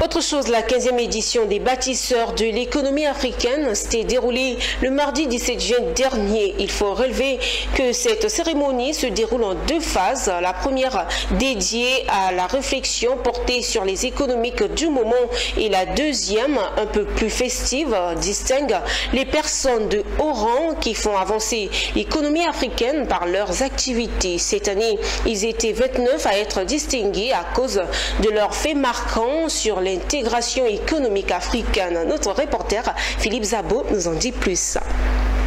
Autre chose, la 15e édition des bâtisseurs de l'économie africaine s'était déroulée le mardi 17 juin dernier. Il faut relever que cette cérémonie se déroule en deux phases. La première dédiée à la réflexion portée sur les économiques du moment et la deuxième, un peu plus festive, distingue les personnes de haut rang qui font avancer l'économie africaine par leurs activités. Cette année, ils étaient 29 à être distingués à cause de leurs faits marquants sur l'intégration économique africaine. Notre reporter Philippe Zabo nous en dit plus.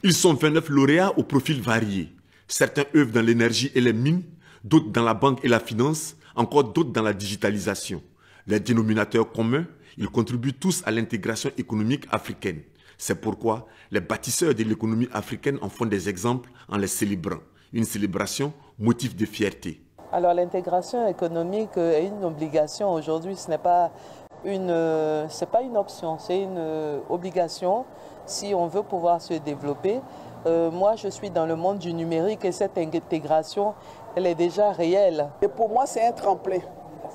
Ils sont 29 lauréats au profil varié. Certains œuvrent dans l'énergie et les mines, d'autres dans la banque et la finance, encore d'autres dans la digitalisation. Les dénominateurs communs, ils contribuent tous à l'intégration économique africaine. C'est pourquoi les bâtisseurs de l'économie africaine en font des exemples en les célébrant. Une célébration motif de fierté. Alors l'intégration économique est une obligation aujourd'hui, ce n'est pas une option, c'est une obligation si on veut pouvoir se développer. Moi je suis dans le monde du numérique et cette intégration elle est déjà réelle. Et pour moi c'est un tremplin.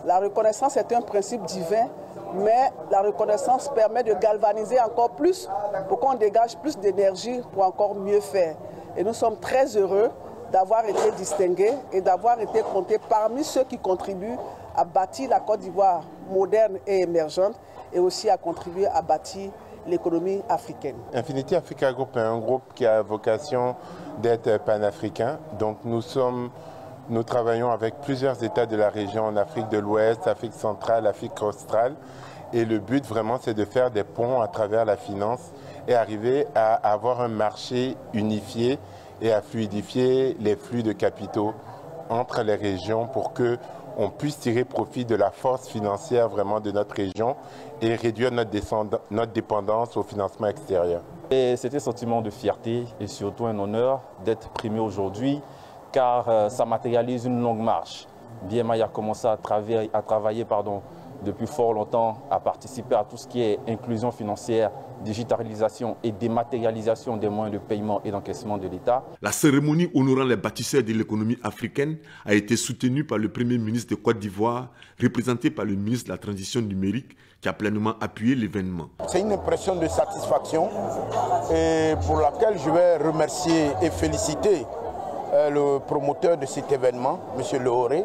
La reconnaissance est un principe divin, mais la reconnaissance permet de galvaniser encore plus pour qu'on dégage plus d'énergie pour encore mieux faire. Et nous sommes très heureux d'avoir été distingués et d'avoir été comptés parmi ceux qui contribuent à bâtir la Côte d'Ivoire moderne et émergente et aussi à contribuer à bâtir l'économie africaine. Infinity Africa Group est un groupe qui a vocation d'être panafricain. Donc nous travaillons avec plusieurs États de la région, en Afrique de l'Ouest, Afrique centrale, Afrique australe. Et le but vraiment c'est de faire des ponts à travers la finance et arriver à avoir un marché unifié et à fluidifier les flux de capitaux entre les régions pour qu'on puisse tirer profit de la force financière vraiment de notre région et réduire notre dépendance au financement extérieur. C'était un sentiment de fierté et surtout un honneur d'être primé aujourd'hui car ça matérialise une longue marche. BMI a commencé à travailler depuis fort longtemps, à participer à tout ce qui est inclusion financière, digitalisation et dématérialisation des moyens de paiement et d'encaissement de l'État. La cérémonie honorant les bâtisseurs de l'économie africaine a été soutenue par le Premier ministre de Côte d'Ivoire, représenté par le ministre de la Transition numérique, qui a pleinement appuyé l'événement. C'est une impression de satisfaction et pour laquelle je vais remercier et féliciter le promoteur de cet événement, M. Lehoré,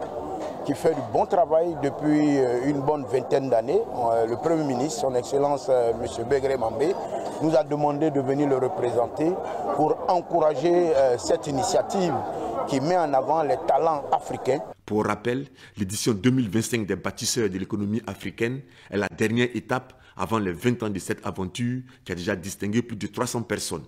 qui fait du bon travail depuis une bonne vingtaine d'années. Le Premier ministre, son Excellence M. Begré Mambé, nous a demandé de venir le représenter pour encourager cette initiative qui met en avant les talents africains. Pour rappel, l'édition 2025 des bâtisseurs de l'économie africaine est la dernière étape avant les 20 ans de cette aventure qui a déjà distingué plus de 300 personnes.